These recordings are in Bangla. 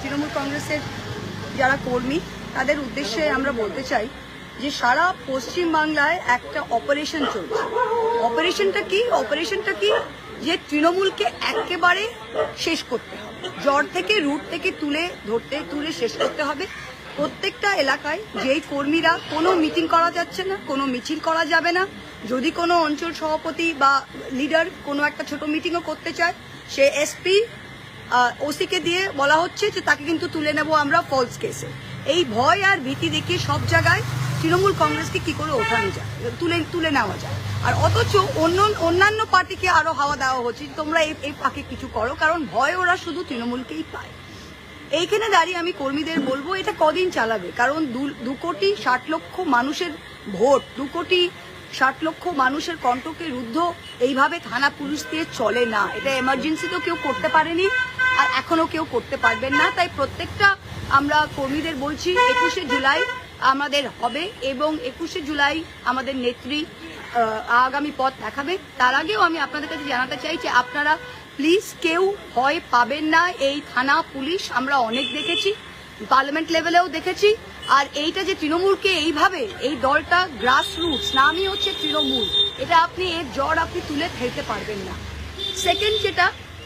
তৃণমূল কংগ্রেসের যারা কর্মী তাদের উদ্দেশ্যে আমরা বলতে চাই যে সারা পশ্চিমবাংলায় একটা অপারেশন চলছে। অপারেশনটা কি যে তৃণমূলকে একেবারে শেষ করতে হবে, জড় থেকে রুট থেকে তুলে শেষ করতে হবে। প্রত্যেকটা এলাকায় যেই কর্মীরা কোনো মিটিং করা যাচ্ছে না, কোনো মিছিল করা যাবে না, যদি কোনো অঞ্চল সভাপতি বা লিডার কোনো একটা ছোট মিটিংও করতে চায়, সে এসপি ওসিকে দিয়ে বলা হচ্ছে যে তাকে কিন্তু তুলে নেব আমরা ফলস কেসে। এই ভয় আর ভীতি দেখিয়ে সব জায়গায় তৃণমূল কংগ্রেসকে কি করে ওঠানো যায়, তুলে নেওয়া যায়। আর অথচ অন্যান্য পার্টিকে আরো হাওয়া দেওয়া হচ্ছে তোমরা এই পাকে কিছু করো, কারণ ভয় ওরা শুধু তৃণমূলকেই পায়। এইখানে দাঁড়িয়ে আমি কর্মীদের বলবো এটা কদিন চালাবে, কারণ 2,60,00,000 মানুষের ভোট, 2,60,00,000 মানুষের কণ্ঠকে রুদ্ধ এইভাবে থানা পুলিশ দিয়ে চলে না। এটা এমার্জেন্সি তো কেউ করতে পারেনি আর এখনো কেউ করতে পারবেন না। তাই প্রত্যেকটা আমরা কর্মীদের বলছি 21শে জুলাই আমাদের হবে এবং 21শে জুলাই আমাদের নেত্রী আগামী পথ দেখাবে। তার আগেও আমি আপনাদের কাছে জানাতে চাই যে আপনারা প্লিজ কেউ ভয় পাবেন না। এই থানা পুলিশ আমরা অনেক দেখেছি, পার্লামেন্ট লেভেলেও দেখেছি। আর এইটা যে তৃণমূলকে এইভাবে, এই দলটা গ্রাসরুটস, নামই হচ্ছে তৃণমূল, এটা এর জ্বর আপনি তুলে ফেলতে পারবেন না। সেকেন্ড যেটা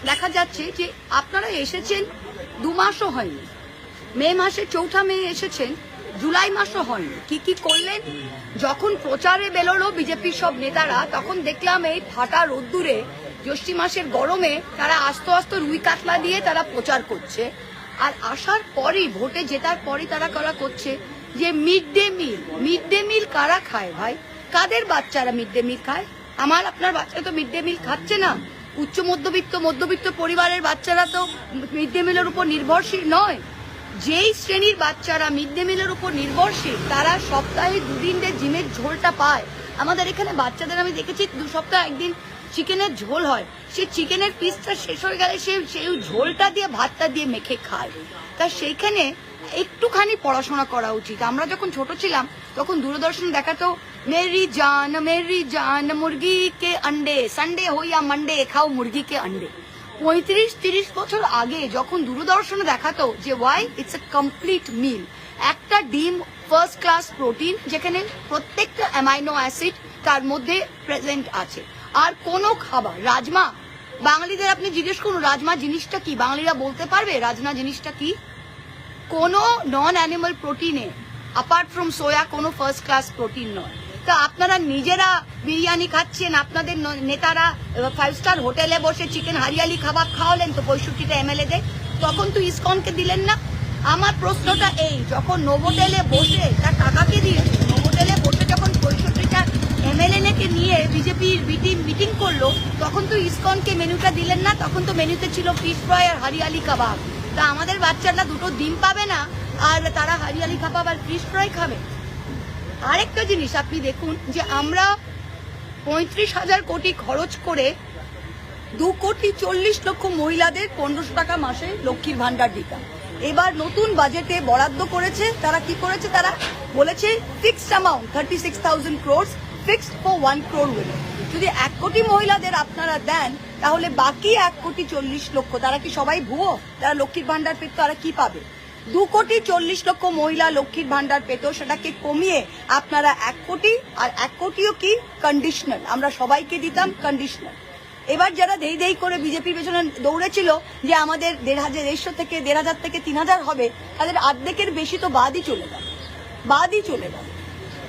দেখা যাচ্ছে যে আপনারা এসেছেন 2 মাসও হয়নি, মে মাসে 4 মে এসেছেন, জুলাই মাসও হয়নি। কি করলেন? যখন প্রচারে বেরোলো বিজেপির সব নেতারা, তখন দেখলাম এই ফাটা রোদ্দুরে জ্যৈষ্ঠ মাসের গরমে তারা আস্তে আস্তে রুই কাতলা দিয়ে তারা প্রচার করছে। আর আসার পরই, ভোটে জেতার পরই তারা করছে যে মিড ডে মিল কারা খায় ভাই? কাদের বাচ্চারা মিড ডে মিল খায়? আমার আপনার বাচ্চারা তো মিড ডে মিল খাচ্ছে না। উচ্চ মধ্যবিত্ত পরিবারের বাচ্চারা তো মিড ডে মিলের উপর নির্ভরশীল নয়। যেই শ্রেণীর বাচ্চারা মিড ডে মিলের উপর নির্ভরশীল তারা সপ্তাহে 2 দিন জিমের ঝোলটা পায়। আমাদের এখানে বাচ্চাদের আমি দেখেছি 2 সপ্তাহে 1 দিন চিকেনের ঝোল হয়, সেই চিকেনের পিসটা শেষ হয়ে গেলে সেই ঝোলটা দিয়ে ভাতটা দিয়ে মেখে খায়। তা সেইখানে একটুখানি পড়াশোনা করা উচিত। আমরা যখন ছোট ছিলাম তখন দূরদর্শন দেখাতো মেরি জান মুরগি কে अंडे, সানডে हो या मंडे খাও মুরগি কে अंडे। 35-30 বছর আগে যখন দূরদর্শনে দেখাতো যে ওয়াই ইটস এ কমপ্লিট মিল, একটা ডিম ফার্স্ট ক্লাস প্রোটিন যেখানে প্রত্যেকটা অ্যামাইনো অ্যাসিড তার মধ্যে প্রেজেন্ট আছে। আর কোনো খাবার, রাজমা, বাঙালিদের আপনি জিজ্ঞেস করুন রাজমা জিনিসটা কি, বাঙালিরা বলতে পারবে রাজমা জিনিসটা কি? কোনো নন অ্যানিমাল প্রোটিনে অ্যাপার্ট ফ্রম সোয়া কোনো ফার্স্ট ক্লাস প্রোটিন নয়। তা আপনারা নিজেরা বিরিয়ানি খাচ্ছেন, আপনাদের নেতারা 5 স্টার হোটেলে বসে চিকেন হারিয়ালি খাবার খাওয়ালেন, তো 65টা MLA দেয়, তখন তো ইসকনকে দিলেন না। আমার প্রশ্নটা এই, যখন নোভোটেলে বসে তার টাকাকে দিয়েছে, নোভোটেলে বসে যখন 65টা MLA কে নিয়ে বিজেপির মিটিং করলো, তখন তো ইসকনকে মেনুটা দিলেন না, তখন তো মেনুতে ছিল ফিশ ফ্রাই আর হারিয়ালি কাবাব। তা আমাদের বাচ্চারা 2টো ডিম পাবে না আর তারা হারিয়ালি কাবাব আর ফিশ ফ্রাই খাবে? আরেকটা জিনিস আপনি দেখুন যে আমরা 35,000 কোটি খরচ করে 2,40,00,000 মহিলাদের 1500 টাকা মাসে লক্ষ্মীর ভান্ডার দিতাম। এবার নতুন বাজেটে বরাদ্দ করেছে, তারা কি করেছে? তারা বলেছে fixed amount 36,000 crores fixed for 1 crore women। যদি 1 কোটি মহিলাদের আপনারা দেন তাহলে বাকি 1,40,00,000 তারা কি সবাই ভুয়ো? তারা লক্ষ্মীর ভান্ডার পেত, তারা কি পাবে? 2,40,00,000 মহিলা লক্ষ্মীর ভান্ডার পেত, সেটাকে কমিয়ে আপনারা 1 কোটি, আর 1 কোটিও কি কন্ডিশনাল, আমরা সবাইকে দিতাম কন্ডিশনাল। এবার যারা দেই করে বিজেপির পেছনে দৌড়েছিল যে আমাদের 1,500 থেকে 1,500 থেকে 3,000 হবে, তাদের অর্ধেকের বেশি তো বাদই চলে গেল।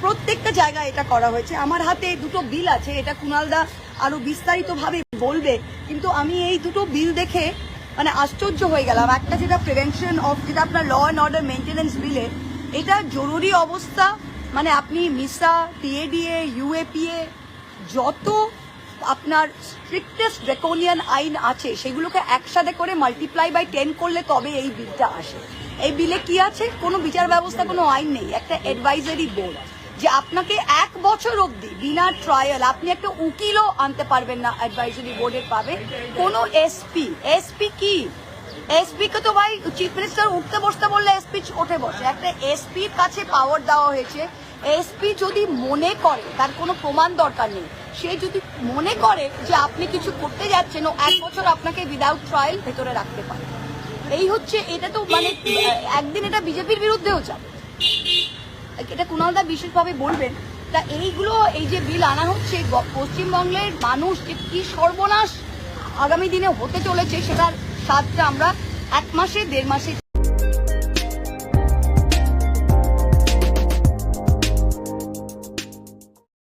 প্রত্যেকটা জায়গায় এটা করা হয়েছে। আমার হাতে 2টো বিল আছে, এটা কুণালদা আরো বিস্তারিতভাবে বলবে, কিন্তু আমি এই 2টো বিল দেখে মানে আশ্চর্য হয়ে গেলাম। একটা যেটা প্রিভেনশন অফ, যেটা আপনার ল অ্যান্ড অর্ডার মেনটেন্যান্স বিলে, এটা জরুরি অবস্থা, মানে আপনি মিসা, TADA, UAPA যত আপনার স্ট্রিক্টেস্ট ড্রাকোনিয়ান আইন আছে সেগুলোকে একসাথে করে মাল্টিপ্লাই বাই 10 করলে তবে এই বিলটা আসে। এই বিলে কি আছে? কোনো বিচার ব্যবস্থা, কোনো আইন নেই, একটা অ্যাডভাইজারি বোর্ড, যে আপনাকে 1 বছর অবধি বিনা ট্রায়াল আপনি একটা উকিলও আনতে পারবেন না, অ্যাডভাইজারি বোর্ডের পাবে কোনো এসপি কি? এসপি কে তো ভাই চিফ মিনিস্টার উঠতে বসতে বললে এসপি ওঠে বসে। একটা এসপির কাছে পাওয়ার দেওয়া হয়েছে। এসপি যদি মনে করে, তার কোনো প্রমাণ দরকার নেই, সে যদি মনে করে যে আপনি কিছু করতে যাচ্ছেন, ও 1 বছর আপনাকে উইদাউট ট্রায়াল ভেতরে রাখতে পারে। এই হচ্ছে, এটা তো মানে একদিন এটা বিজেপির বিরুদ্ধেও যাবে, এটা কুণালদা বিশেষভাবে বলবেন। তা এইগুলো, এই যে বিল আনা হচ্ছে, পশ্চিমবঙ্গের মানুষ যে কি সর্বনাশ আগামী দিনে হতে চলেছে সেটার স্বাদটা আমরা 1 মাসে 1.5 মাসে